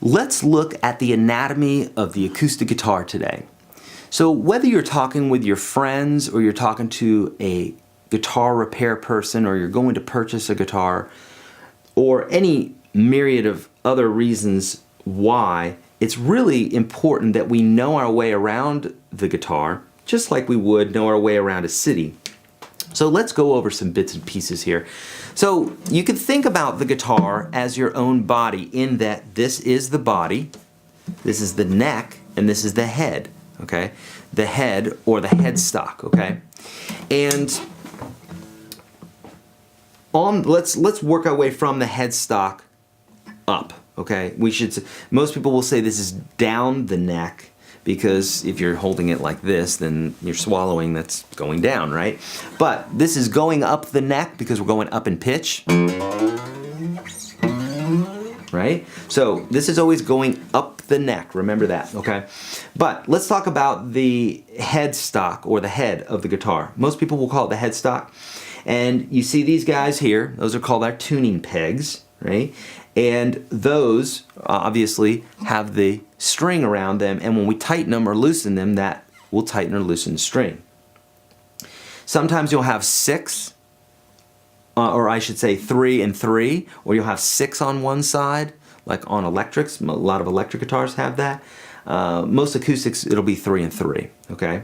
Let's look at the anatomy of the acoustic guitar today. So whether you're talking with your friends or you're talking to a guitar repair person or you're going to purchase a guitar or any myriad of other reasons why, it's really important that we know our way around the guitar just like we would know our way around a city. So let's go over some bits and pieces here. So you can think about the guitar as your own body in that this is the body, this is the neck, and this is the head, okay? The head or the headstock, okay? And let's work our way from the headstock up, okay? Most people will say this is down the neck, because if you're holding it like this, then you're swallowing, that's going down, right? But this is going up the neck because we're going up in pitch, right? So this is always going up the neck, remember that, okay? But let's talk about the headstock or the head of the guitar. Most people will call it the headstock. And you see these guys here, those are called our tuning pegs, right? And those obviously have the string around them, and when we tighten them or loosen them, that will tighten or loosen the string. Sometimes you'll have 6, or I should say 3 and 3, or you'll have 6 on one side, like on electrics. A lot of electric guitars have that. Most acoustics, it'll be 3 and 3, okay?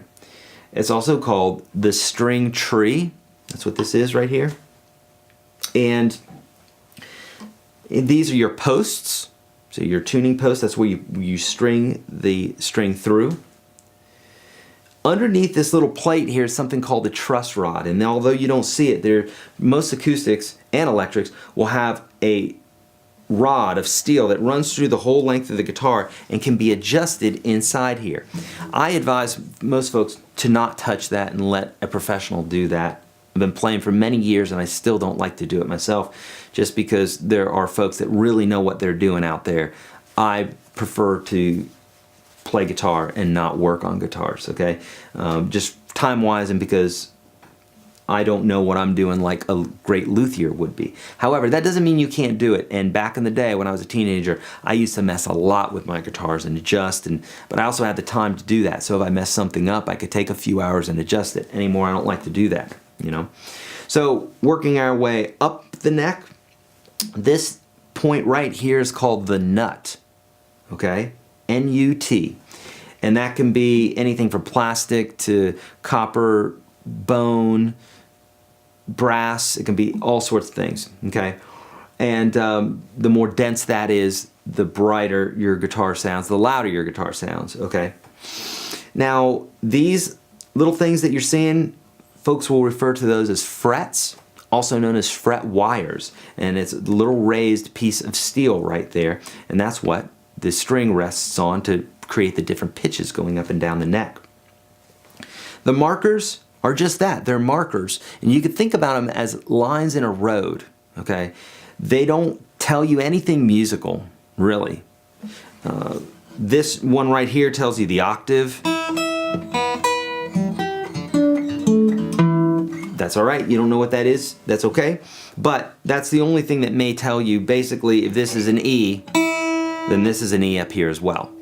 It's also called the string tree. That's what this is right here. And these are your posts, so your tuning posts, that's where you string the string through. Underneath this little plate here is something called the truss rod, and although you don't see it, most acoustics and electrics will have a rod of steel that runs through the whole length of the guitar and can be adjusted inside here. I advise most folks to not touch that and let a professional do that. I've been playing for many years and I still don't like to do it myself just because there are folks that really know what they're doing out there. I prefer to play guitar and not work on guitars, okay? Just time-wise and because I don't know what I'm doing like a great luthier would be. However, that doesn't mean you can't do it. And back in the day when I was a teenager, I used to mess a lot with my guitars and adjust, but I also had the time to do that. So if I messed something up, I could take a few hours and adjust it. Anymore, I don't like to do that. You know, so working our way up the neck, this point right here is called the nut, okay? N-U-T. And that can be anything from plastic to copper, bone, brass. It can be all sorts of things, okay? And the more dense that is, the brighter your guitar sounds, the louder your guitar sounds, okay? Now, these little things that you're seeing, folks will refer to those as frets, also known as fret wires, and it's a little raised piece of steel right there, and that's what the string rests on to create the different pitches going up and down the neck. The markers are just that, they're markers, and you could think about them as lines in a road, okay? They don't tell you anything musical, really. This one right here tells you the octave. That's all right, you don't know what that is, that's okay. But that's the only thing that may tell you, basically, if this is an E, then this is an E up here as well.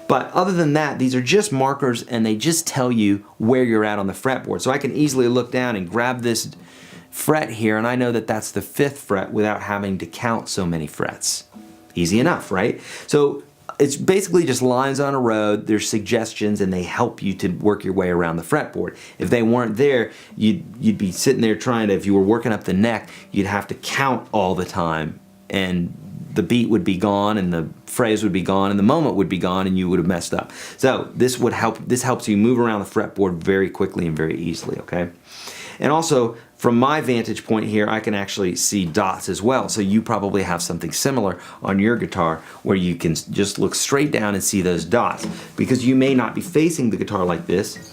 But other than that, these are just markers and they just tell you where you're at on the fretboard. So I can easily look down and grab this fret here and I know that that's the 5th fret without having to count so many frets. Easy enough, right? So it's basically just lines on a road, there's suggestions, and they help you to work your way around the fretboard. If they weren't there, you'd be sitting there trying to, if you were working up the neck, you'd have to count all the time, and the beat would be gone, and the phrase would be gone, and the moment would be gone, and you would have messed up. So this helps you move around the fretboard very quickly and very easily, okay? And also, from my vantage point here, I can actually see dots as well. So you probably have something similar on your guitar where you can just look straight down and see those dots. Because you may not be facing the guitar like this.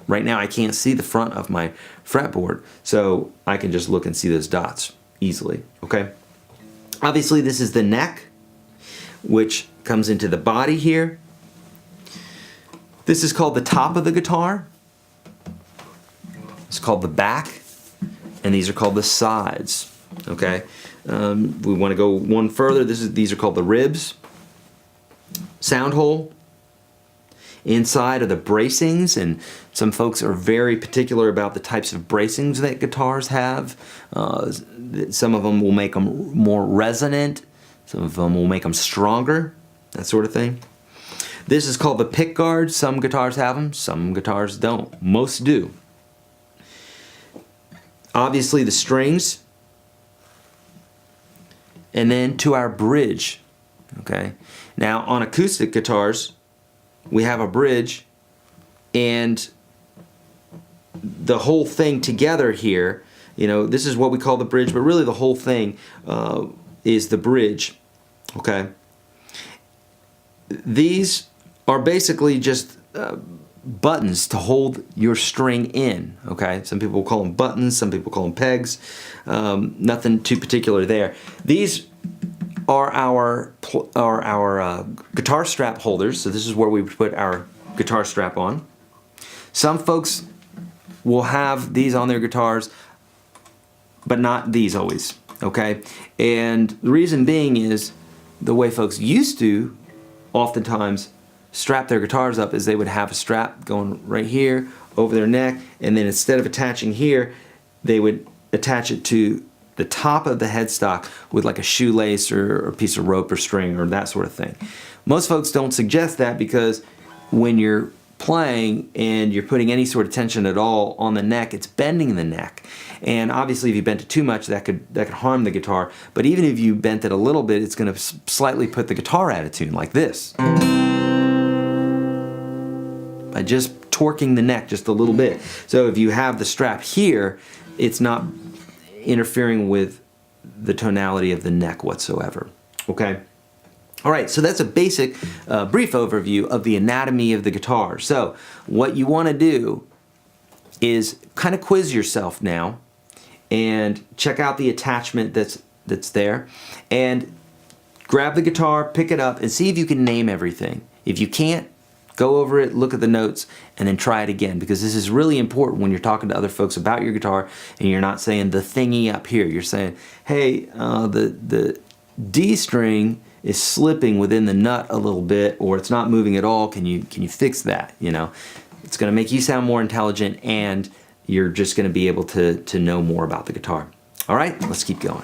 Right now I can't see the front of my fretboard, so I can just look and see those dots easily, okay? Obviously this is the neck, which comes into the body here. This is called the top of the guitar. It's called the back, and these are called the sides, okay? We want to go one further. These are called the ribs, sound hole. Inside are the bracings, and some folks are very particular about the types of bracings that guitars have. Some of them will make them more resonant, some of them will make them stronger, that sort of thing. This is called the pick guard. Some guitars have them, some guitars don't. Most do. Obviously the strings, and then to our bridge. Okay. Now on acoustic guitars, we have a bridge, and the whole thing together here, you know, this is what we call the bridge, but really the whole thing is the bridge. Okay. These are basically just buttons to hold your string in. Okay. Some people call them buttons, some people call them pegs. Nothing too particular there. These are our guitar strap holders. So this is where we put our guitar strap on. Some folks will have these on their guitars, but not these always, okay? And the reason being is the way folks used to oftentimes strap their guitars up is they would have a strap going right here over their neck, and then instead of attaching here, they would attach it to the top of the headstock with like a shoelace or a piece of rope or string or that sort of thing. Most folks don't suggest that because when you're playing and you're putting any sort of tension at all on the neck, it's bending the neck. And obviously if you bent it too much, that could harm the guitar. But even if you bent it a little bit, it's going to slightly put the guitar out of tune, like this. By just torquing the neck just a little bit. So if you have the strap here, it's not interfering with the tonality of the neck whatsoever. Okay? Alright, so that's a basic, brief overview of the anatomy of the guitar. So what you want to do is kind of quiz yourself now and check out the attachment that's there, and grab the guitar, pick it up, and see if you can name everything. If you can't, go over it, look at the notes, and then try it again, because this is really important when you're talking to other folks about your guitar and you're not saying the thingy up here. You're saying, hey, the D string is slipping within the nut a little bit, or it's not moving at all. Can you fix that? You know, it's going to make you sound more intelligent, and you're just going to be able to know more about the guitar. All right, let's keep going.